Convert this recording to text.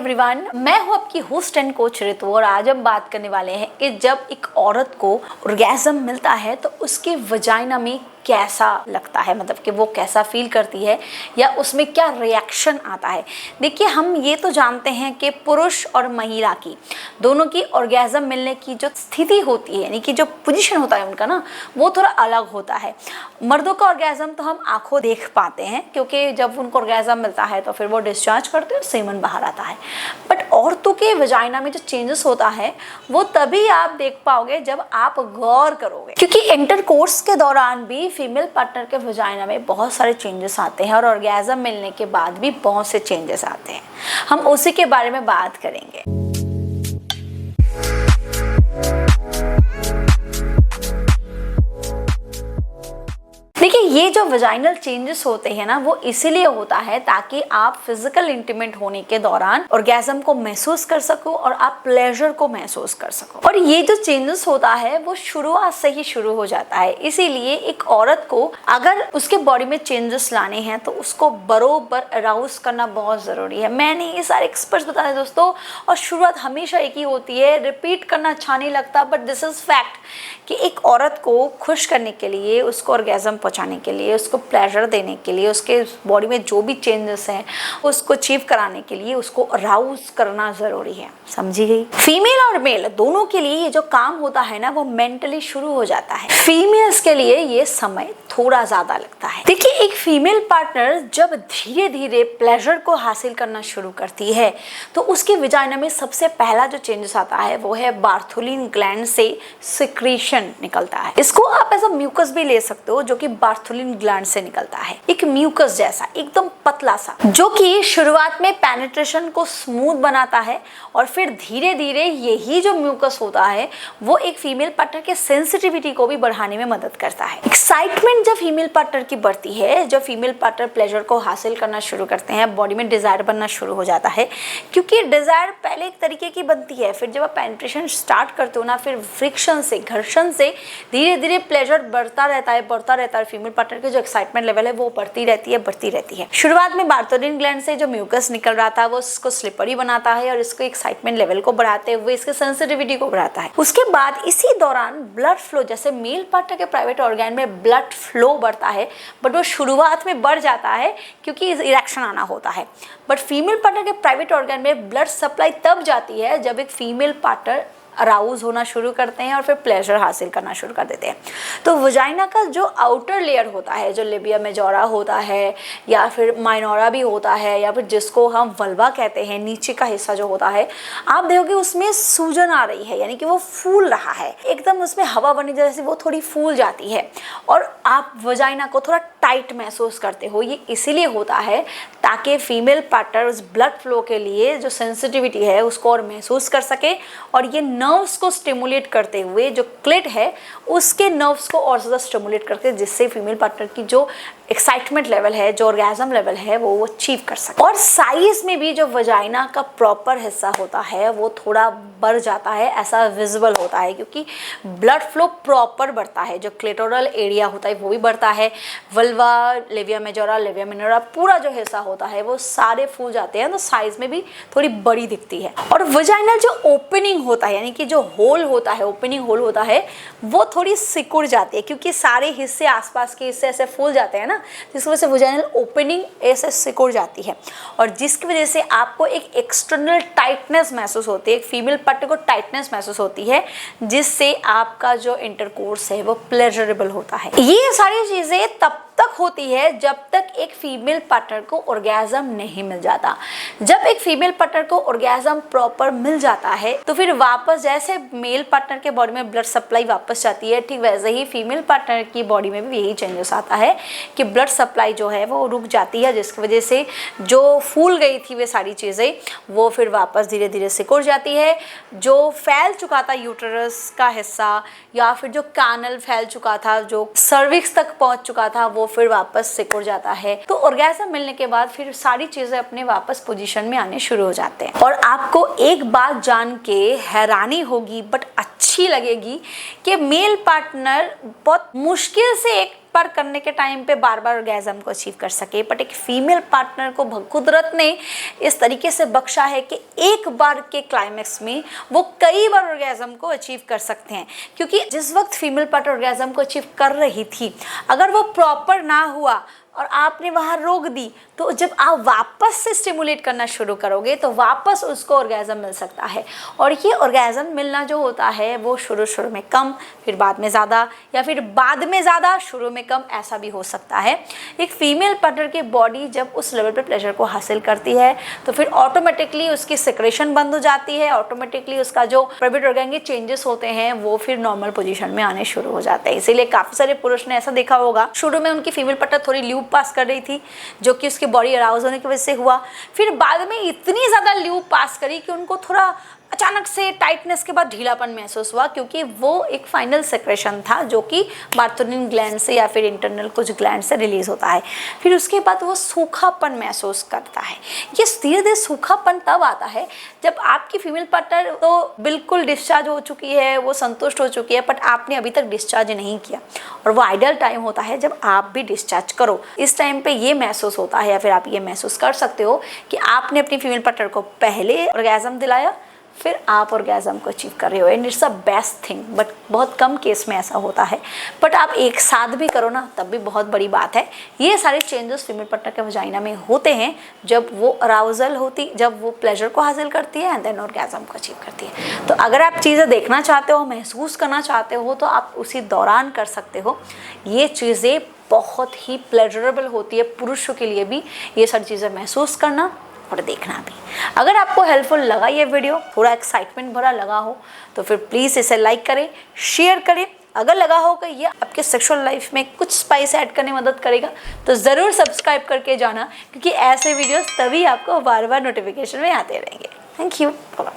Everyone, मैं हूं आपकी होस्ट एंड कोच ऋतु और आज हम बात करने वाले हैं कि जब एक औरत को ऑर्गेज़म मिलता है तो उसके वजाइना में कैसा लगता है, मतलब कि वो कैसा फील करती है या उसमें क्या रिएक्शन आता है। देखिए, हम ये तो जानते हैं कि पुरुष और महिला की दोनों की ऑर्गेज़म मिलने की जो स्थिति होती है, यानी कि जो पोजीशन होता है उनका ना, वो थोड़ा अलग होता है। मर्दों का ऑर्गेज़म तो हम आंखों देख पाते हैं क्योंकि जब उनको ऑर्गेज़म मिलता है तो फिर वो डिस्चार्ज करते हैं और सेमन बाहर आता है। बट औरतों के वजाइना में जो चेंजेस होता है वो तभी आप देख पाओगे जब आप गौर करोगे, क्योंकि इंटरकोर्स के दौरान भी फीमेल पार्टनर के वजाइना में बहुत सारे चेंजेस आते हैं और ऑर्गेज़म मिलने के बाद भी बहुत से चेंजेस आते हैं। हम उसी के बारे में बात करेंगे। देखिए, ये जो वजाइनल चेंजेस होते हैं ना, वो इसीलिए होता है ताकि आप फिजिकल इंटीमेट होने के दौरान ऑर्गेज़म को महसूस कर सको और आप प्लेजर को महसूस कर सको। और ये जो चेंजेस होता है वो शुरुआत से ही शुरू हो जाता है। इसीलिए एक औरत को अगर उसके बॉडी में चेंजेस लाने हैं तो उसको बरोबर अराउज करना बहुत ज़रूरी है। मैंने ये सारे एक्सपर्ट्स बताए दोस्तों, और शुरुआत हमेशा एक ही होती है। रिपीट करना अच्छा नहीं लगता, बट दिस इज़ फैक्ट कि एक औरत को खुश करने के लिए, उसको ऑर्गेज़म पहुंचाने के लिए, उसको प्लेजर देने के लिए, उसके बॉडी में जो भी चेंजेस हैं उसको अचीव कराने के लिए उसको अराउज करना ज़रूरी है। समझी गई? फीमेल और मेल दोनों के लिए ये जो काम होता है ना, वो मेंटली शुरू हो जाता है। फीमेल्स के लिए ये समय थोड़ा ज़्यादा लगता है। देखिए, एक फीमेल पार्टनर जब धीरे धीरे प्लेजर को हासिल करना शुरू करती है तो उसके वजाइना में सबसे पहला जो चेंजेस आता है वो है बार्थोलिन ग्लैंड से सिक्रीशन निकलता है। इसको आप ऐसा म्यूकस भी ले सकते हो जो कि बार्थोलिन ग्लैंड से निकलता है। एक म्यूकस जैसा एकदम पतला सा, जो कि शुरुआत में पेनिट्रेशन को स्मूथ बनाता है और फिर धीरे धीरे यही जो म्यूकस होता है वो एक फीमेल पार्टनर के सेंसिटिविटी को भी बढ़ाने में मदद करता है। एक्साइटमेंट जब फीमेल पार्टनर की बढ़ती है, जब फीमेल पार्टनर प्लेजर को हासिल करना शुरू करते हैं, बॉडी में डिजायर बनना शुरू हो जाता है। क्योंकि डिजायर पहले एक तरीके की बनती है, फिर जब आप पेनिट्रेशन स्टार्ट करते हो ना, फिर फ्रिक्शन से, घर्षण से धीरे धीरे प्लेजर बढ़ता रहता है। फीमेल पार्टनर की जो एक्साइटमेंट लेवल है वो बढ़ती रहती है। शुरुआत में बार्थोलिन ग्लैंड से जो म्यूकस निकल रहा था वो इसको स्लिपरी बनाता है और इसको एक्साइटमेंट लेवल को बढ़ाते हुए इसके सेंसिटिविटी को बढ़ाता है। उसके बाद इसी दौरान ब्लड फ्लो, जैसे मेल पार्टनर के प्राइवेट ऑर्गन में ब्लड फ्लो बढ़ता है, बट वो शुरुआत में बढ़ जाता है क्योंकि इरेक्शन आना होता है। बट फीमेल पार्टनर के प्राइवेट ऑर्गन में ब्लड सप्लाई तब जाती है जब एक फीमेल पार्टनर अराउज होना शुरू करते हैं और फिर प्लेजर हासिल करना शुरू कर देते हैं। तो वजाइना का जो आउटर लेयर होता है, जो लेबिया मेजोरा होता है या फिर माइनोरा भी होता है या फिर जिसको हम वल्वा कहते हैं, नीचे का हिस्सा जो होता है, आप देखोगे उसमें सूजन आ रही है, यानी कि वो फूल रहा है एकदम, उसमें हवा बनी जैसे वो थोड़ी फूल जाती है और आप वजाइना को थोड़ा टाइट महसूस करते हो। ये इसीलिए होता है ताकि फीमेल पार्टनर उस ब्लड फ्लो के लिए जो सेंसिटिविटी है उसको और महसूस कर सके और ये नर्व्स को स्टिमुलेट करते हुए जो क्लिट है उसके नर्व्स को और ज़्यादा स्टिमुलेट करके, जिससे फीमेल पार्टनर की जो एक्साइटमेंट लेवल है, जो ऑर्गेज़म लेवल है, वो अचीव कर सके। और साइज में भी जो वजाइना का प्रॉपर हिस्सा होता है वो थोड़ा बढ़ जाता है, ऐसा विजिबल होता है क्योंकि ब्लड फ्लो प्रॉपर बढ़ता है। जो क्लिटोरल एरिया होता है वो भी बढ़ता है, vulva, labia majora, labia minora, पूरा जो हिस्सा होता है वो सारे फूल जाते हैं, तो साइज में भी थोड़ी बड़ी दिखती है। और वजाइनल जो ओपनिंग होता है, यानी कि जो होल होता है, ओपनिंग होल होता है, वो थोड़ी सिकुड़ जाती है क्योंकि सारे हिस्से, आसपास के हिस्से ऐसे फूल जाते हैं ना, जिसकी वजह से वजाइनल ओपनिंग ऐसे सिकुड़ जाती है और जिसकी वजह से आपको एक एक्सटर्नल टाइटनेस महसूस होती है, एक फीमेल पार्टनर को टाइटनेस महसूस होती है, जिससे आपका जो इंटरकोर्स है वो प्लेजरेबल होता है। ये सारी चीज़ें तब तक होती है जब तक एक फीमेल पार्टनर को ऑर्गेज़म नहीं मिल जाता। जब एक फीमेल पार्टनर को ऑर्गेज़म प्रॉपर मिल जाता है तो फिर वापस, जैसे मेल पार्टनर के बॉडी में ब्लड सप्लाई वापस जाती है, ठीक वैसे ही फीमेल पार्टनर की बॉडी में भी यही चेंजेस आता है कि ब्लड सप्लाई जो है वो रुक जाती है, जिसकी वजह से जो फूल गई थी वे सारी चीज़ें वो फिर वापस धीरे धीरे सिकुड़ जाती है। जो फैल चुका था यूटेरस का हिस्सा या फिर जो कानल फैल चुका था, जो सर्विक्स तक पहुंच चुका था, वो फिर वापस सिकुड़ जाता है। तो ऑर्गेज़म मिलने के बाद फिर सारी चीजें अपने वापस पोजीशन में आने शुरू हो जाते हैं। और आपको एक बात जान के हैरानी होगी बट अच्छी लगेगी कि मेल पार्टनर बहुत मुश्किल से एक बार करने के टाइम पे बार बार ऑर्गेज्म को अचीव कर सके, बट एक फीमेल पार्टनर को कुदरत ने इस तरीके से बख्शा है कि एक बार के क्लाइमेक्स में वो कई बार ऑर्गेज्म को अचीव कर सकते हैं। क्योंकि जिस वक्त फीमेल पार्टनर ऑर्गेज्म को अचीव कर रही थी, अगर वो प्रॉपर ना हुआ और आपने वहाँ रोक दी, तो जब आप वापस से स्टिमुलेट करना शुरू करोगे तो वापस उसको ऑर्गेज्म मिल सकता है। और ये ऑर्गेज्म मिलना जो होता है वो शुरू में कम, फिर बाद में ज़्यादा, या फिर बाद में ज़्यादा शुरू में कम, ऐसा भी हो सकता है। एक फीमेल पार्टनर की बॉडी जब उस लेवल पे प्लेजर को हासिल करती है तो फिर ऑटोमेटिकली उसकी सिक्रेशन बंद हो जाती है, ऑटोमेटिकली उसका जो प्राइवेट ऑर्गन के चेंजेस होते हैं वो फिर नॉर्मल पोजीशन में आने शुरू हो जाते हैं। इसीलिए काफ़ी सारे पुरुष ने ऐसा देखा होगा, शुरू में उनकी फीमेल पार्टनर थोड़ी ल्यूब पास कर रही थी जो कि उसकी बॉडी अराउज होने की वजह से हुआ, फिर बाद में इतनी ज़्यादा ल्यूब पास करी कि उनको थोड़ा अचानक से टाइटनेस के बाद ढीलापन महसूस हुआ, क्योंकि वो एक फाइनल सेक्रेशन था जो कि बार्थोनिन ग्लैंड से या फिर इंटरनल कुछ ग्लैंड से रिलीज होता है। फिर उसके बाद वो सूखापन महसूस करता है। ये धीरे धीरे सूखापन तब आता है जब आपकी फीमेल पार्टनर तो बिल्कुल डिस्चार्ज हो चुकी है, वो संतुष्ट हो चुकी है, बट आपने अभी तक डिस्चार्ज नहीं किया, और वो आइडियल टाइम होता है जब आप भी डिस्चार्ज करो। इस टाइम पे ये महसूस होता है या फिर आप ये महसूस कर सकते हो कि आपने अपनी फीमेल पार्टनर को पहले ऑर्गेज्म दिलाया, फिर आप ऑर्गेज्म को अचीव कर रहे हो, and it's a best thing. But बहुत कम केस में ऐसा होता है, बट आप एक साथ भी करो ना तब भी बहुत बड़ी बात है। ये सारे चेंजेस फीमेल पार्टनर के वजाइना में होते हैं जब वो अराउजल होती, जब वो प्लेजर को हासिल करती है एंड देन ऑर्गेज्म को अचीव करती है। तो अगर आप चीज़ें देखना चाहते हो, महसूस करना चाहते हो, तो आप उसी दौरान कर सकते हो। ये चीज़ें बहुत ही प्लेजरेबल होती है पुरुषों के लिए भी, ये सारी चीज़ें महसूस करना और देखना भी। अगर आपको हेल्पफुल लगा ये वीडियो, थोड़ा एक्साइटमेंट भरा लगा हो, तो फिर प्लीज़ इसे लाइक करें, शेयर करें। अगर लगा हो कि ये आपके सेक्सुअल लाइफ में कुछ स्पाइस ऐड करने में मदद करेगा तो ज़रूर सब्सक्राइब करके जाना, क्योंकि ऐसे वीडियोस तभी आपको बार बार नोटिफिकेशन में आते रहेंगे। Thank you.